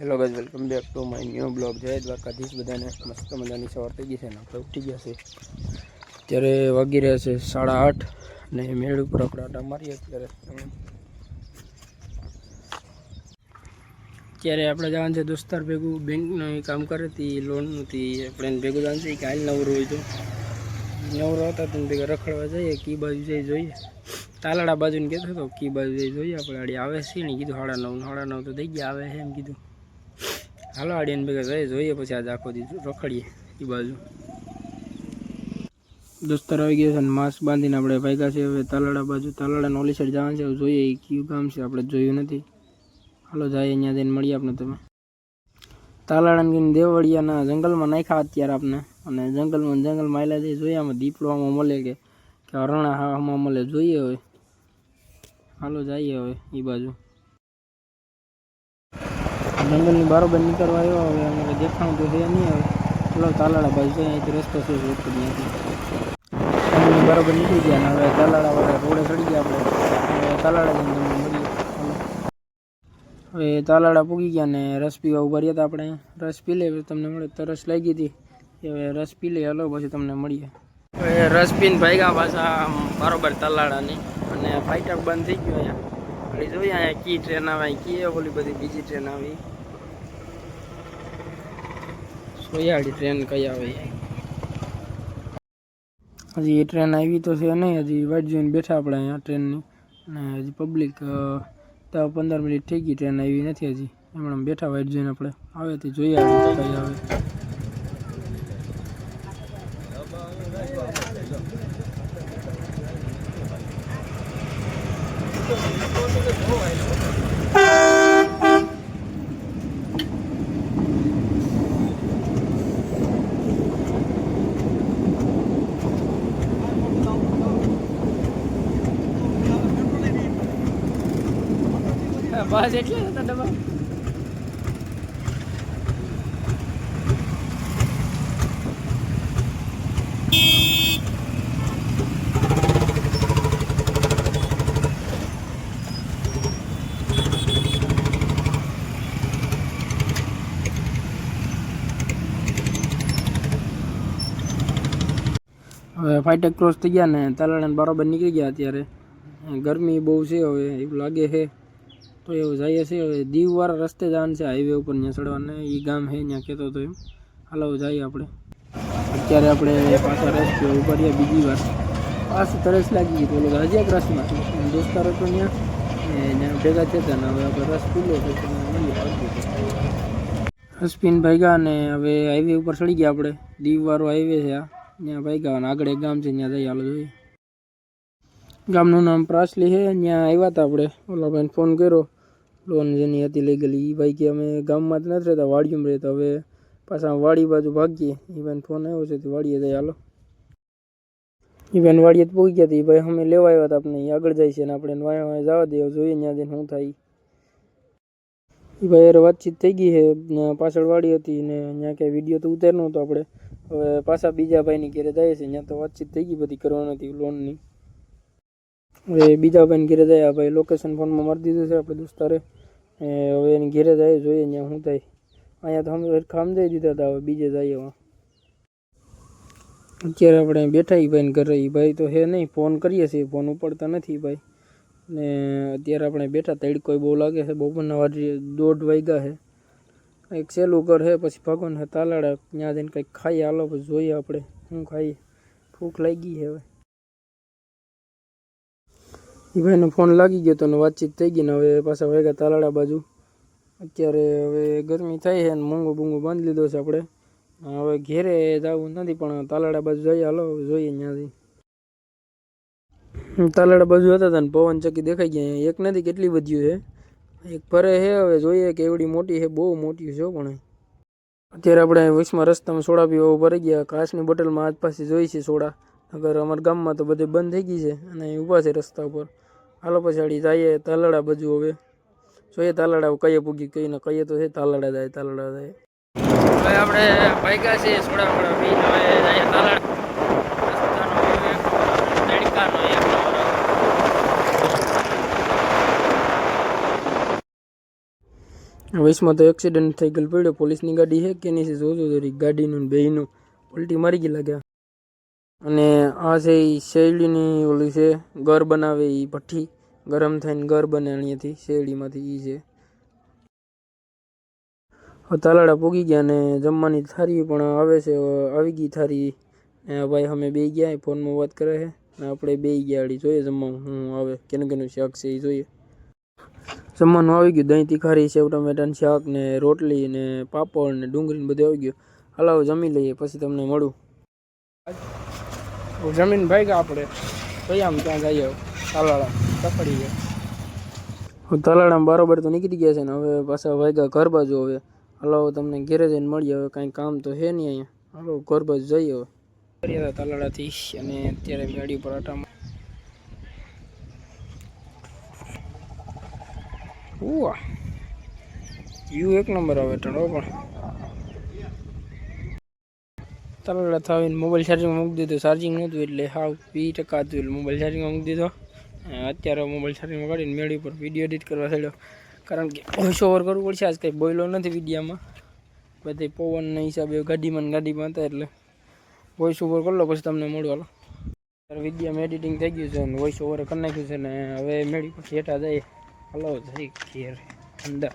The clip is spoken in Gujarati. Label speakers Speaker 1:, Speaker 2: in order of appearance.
Speaker 1: Hello guys, welcome back to my new blog. જય દ્વારકાધીશ. બધાને મસ્ત મજાની સવાર થઈ ગઈ છે ને આપણે ઉઠી ગયા છે. અત્યારે વાગી રહ્યા છે 8:30 અને મેળ ઉપર આપણે આટા મારીએ. અત્યારે આપણે જવાનું છે દોસ્તાર ભેગું, બેંકનું કામ કરે હતી, લોનનું હતી. આપણે ભેગું જવાનું છે કે હાલ નવરું હોય તો નવરો હતા તો ભેગા રખડવા જઈએ. કી બાજુ જઈ જોઈએ, તાલાડા બાજુને કહેતો હતો. કી બાજુ જઈ જોઈએ આપણે. આડી આવે છે ને કીધું 9:30 તો થઈ ગયા આવે છે એમ કીધું. હાલો આડીને ભેગા જઈએ જોઈએ, પછી આજે આખો દી રખડીએ એ બાજુ. દોસ્તાર આવી ગયા છે ને માસ્ક બાંધીને આપણે ભાગ્યા છે હવે તાલાડા બાજુ. તાલાડાને ઓલી સાઈડ જવાનું છે, જોઈએ એ કયું કામ છે, આપણે જોયું નથી. હાલો જાય અહીંયા જઈને મળીએ આપણે. તમે તાલાડાને દેવળિયાના જંગલમાં નાખ્યા અત્યારે આપણે, અને જંગલમાં આવેલા જઈએ જોઈએ. આમાં દીપડો આમાં મળે કે હરણા આમાં મળે જોઈએ હવે. હાલો જઈએ હવે એ બાજુ. જંગલની બરાબર નીકળવા આવ્યો હવે. અમારે દેખાણું તો છે નહીં હવે. ચલો તાલાડા બાજુ છે, અહીંથી રસ્તો છે જંગલની બરાબર નીકળી ગયા ને હવે તાલાડા વાળા રોડે ચડી ગયા આપણે. હવે તાલાડા જઈને તમને મળીએ. હવે તાલાડા પૂગી ગયા ને રસ પીવા ઉભા રહ્યા હતા આપણે. રસ પી લે તમને મળે, તરસ લાગી હતી. હવે રસ પી લે, હલો પછી તમને મળીએ. હવે રસ પીને ભાગ્યા પાછા બરાબર તાલાડાની, અને ફાઈટર બંધ થઈ ગયો અહીંયા. જોઈએ અહીંયા કી ટ્રેન આવે, કી ઓલી બધી બીજી ટ્રેન આવી. સોયાળી ટ્રેન કઈ આવે હજી એ ટ્રેન આવી તો છે નહીં. હજી વાટ જોઈને બેઠા આપણે અહીંયા ટ્રેનની, અને હજી પબ્લિક 10-15 મિનિટ થઈ ગઈ, ટ્રેન આવી નથી હજી. એમણે બેઠા વાટ જોઈને આપણે. આવે તે જોઈએ કઈ આવે. બસ એટલે હતા ડબ્બા. હવે ફાઈટર ક્રોસ થઈ ગયા ને તાલાડાને બરાબર નીકળી ગયા. અત્યારે ગરમી બહુ છે હવે એવું લાગે છે, તો એવું જઈએ છે. હવે દીવવાળા રસ્તે જવાનું છે, હાઈવે ઉપર ત્યાં ચડવાને. એ ગામ છે ત્યાં કહેતો હતો એમ. હાલો જઈએ આપણે. અત્યારે આપણે પાછા રસ પીવા ઉભા રહ્યા બીજી વાર. પાછું તરસ લાગી ગઈ તો ઓલો હજી એક રસમાં દોસ્તાર હતો ત્યાં ભેગા થતા ને હવે આપણે રસ પી લે પછી મળીએ. રસ પીને ભાગ્યા અને હવે હાઈવે ઉપર ચડી ગયા આપણે. દીવવાળો હાઈવે છે આ, ત્યાં ભાગ્યા. અને આગળ એક ગામ છે ત્યાં જઈએ. હાલો જોઈએ. ગામનું નામ પ્રાસલી છે. ત્યાં આવ્યા હતા આપણે. ઓલા ભાઈને ફોન કર્યો, લોન જેની હતી લઈ ગયેલી. એ ભાઈ કે અમે ગામમાં જ નથી રહેતા, વાડીમાં રહેતા. હવે પાછા વાડી બાજુ ભાગીએ. એ ભાઈને ફોન આવ્યો છે તો વાડીએ જાય. હાલો એ ભાઈને વાડીએ જ પહોંચી ગયા હતા. એ ભાઈ અમે લેવા આવ્યા હતા આપણે. એ આગળ જાય છે ને આપણે વાયા જવા દે, જોઈએ ત્યાં જઈને શું થાય. એ ભાઈ યાર વાતચીત થઈ ગઈ છે. પાછળ વાડી હતી ને ત્યાં ક્યાંય વિડીયો તો ઉતારનો હતો આપણે. હવે પાછા બીજા ભાઈની ઘેરે જાય છે. ત્યાં તો વાતચીત થઈ ગઈ બધી કરવાની હતી લોનની. હવે બીજા ભાઈને ઘેરે જાય. આ ભાઈ લોકેશન ફોનમાં મારી દીધું છે આપણે દોસ્તારે. હવે એની ઘેરે જાય, જોઈએ ત્યાં શું થાય. અહીંયા તો અમે સમજાવી દીધા હતા, હવે બીજે જઈએ. અત્યારે આપણે બેઠા એ ભાઈને ઘરે. એ ભાઈ તો હે નહીં, ફોન કરીએ છીએ, ફોન ઉપાડતા નથી ભાઈ. ને અત્યારે આપણે બેઠા, તડકો બહુ લાગે છે. બપોરના 1:30 વાગ્યા છે. એક સહેલું ઘર છે, પછી ભગવાન છે તાલાડા. ત્યાં જઈને કંઈક ખાઈએ. હાલો પછી જોઈએ આપણે શું ખાઈએ. ભૂખ લાગી છે હવે. એ ભાઈનો ફોન લાગી ગયો તો ને વાતચીત થઈ ગઈ ને હવે પાછા વાગ્યા તાલાડા બાજુ. અત્યારે હવે ગરમી થાય છે ને મૂંગો બાંધી લીધો છે આપણે. હવે ઘેરે જવું નથી પણ તાલાડા બાજુ જઈએ. હાલો જોઈએ ત્યાંથી. તાલાડા બાજુ હતા ને પવન ચક્કી દેખાઈ ગયા. એક નથી કેટલી વધ્યું છે. એક ફરે છે, હવે જોઈએ કે એવડી મોટી છે. બહુ મોટી છે પણ. અત્યારે આપણે વચમાં રસ્તામાં સોડા પીવા ઉભા રહી ગયા. કાચની બોટલમાં આજ પાસે જોઈ છે સોડા. અગર અમારા ગામમાં તો બધે બંધ થઈ ગઈ છે અને ઊભા છે રસ્તા ઉપર. હાલો પછી જઈએ તાલાડા બાજુ. હવે જોઈએ તાલાડા કઈએ પૂગી, કઈને કઈએ તો છે તાલાડા જાય. હવે આપણે ભાગ્યા છીએ સોડા મોડા પી. હવે જઈએ તાલાડા. વયસમાં તો એક્સિડન્ટ થઈ ગયેલ પડ્યો. પોલીસની ગાડી છે કે નહીં છે જોજો જરી. ગાડીનું બેયનું ઉલટી મારી ગઈ લાગ્યા. અને આ છે એ શેરડીની ઓલી છે ઘર બનાવે એ ભઠ્ઠી, ગરમ થઈને ઘર બને અહીંયાથી શેરડીમાંથી. એ છે તાલાડા પૂગી ગયા ને જમવાની થાળી પણ આવે છે. આવી ગઈ થાળી. ભાઈ અમે બે ગયા ફોનમાં વાત કરે છે ને આપણે બે ગયા અડી જોઈએ જમવાનું હું આવે કેનું શાક છે એ જોઈએ. જમવાનું આવી ગયું. દહીં તીખારી, સેવ ટમેટાનું શાક ને રોટલી ને પાપડ ને ડુંગળી ને બધું આવી ગયું. હાલો જમી લઈએ પછી તમને મળું. જમીન ભાઈ ગયા આપણે કઈ આમ ત્યાં જઈએ તાલાળા તકડી ગયા. તાલાળામાં બરોબર તો નીકળી ગયા છે ને હવે પાછા વાગ્યા ઘર બાજુ. હવે હાલો તમને ઘેરે જઈને મળીએ. હવે કાંઈ કામ તો છે નહીં અહીંયા. હાલો ઘર બાજુ જઈએ હવે. કર્યા હતા તાલાળાથી અને અત્યારે ગાડી પર આટામાં. વ્યૂ એક નંબર આવે ઠંડો. પણ તાલાળા થઈને મોબાઈલ ચાર્જિંગમાં મૂકી દીધો. ચાર્જિંગ નહોતું એટલે હાવ 20% હતું એટલે મોબાઈલ ચાર્જિંગમાં મૂકી દીધો. અત્યારે મોબાઈલ ચાર્જિંગમાં કાઢીને મેળી પર વિડીયો એડિટ કરવા થયો. કારણ કે વોઇસ ઓવર કરવું પડશે. આજ કંઈ બોલ્યો નથી વિડીયામાં. બધે પવનના હિસાબે ગાડીમાં હતા એટલે વોઇસ ઓવર કરી લો પછી તમને મળો. હાલો વિડીયામાં એડિટિંગ થઈ ગયું છે અને વોઇસ ઓવર કરી નાખ્યું છે ને હવે મેળી પછી હેઠા જાય. હાલો જઈ ઘેર અંદર.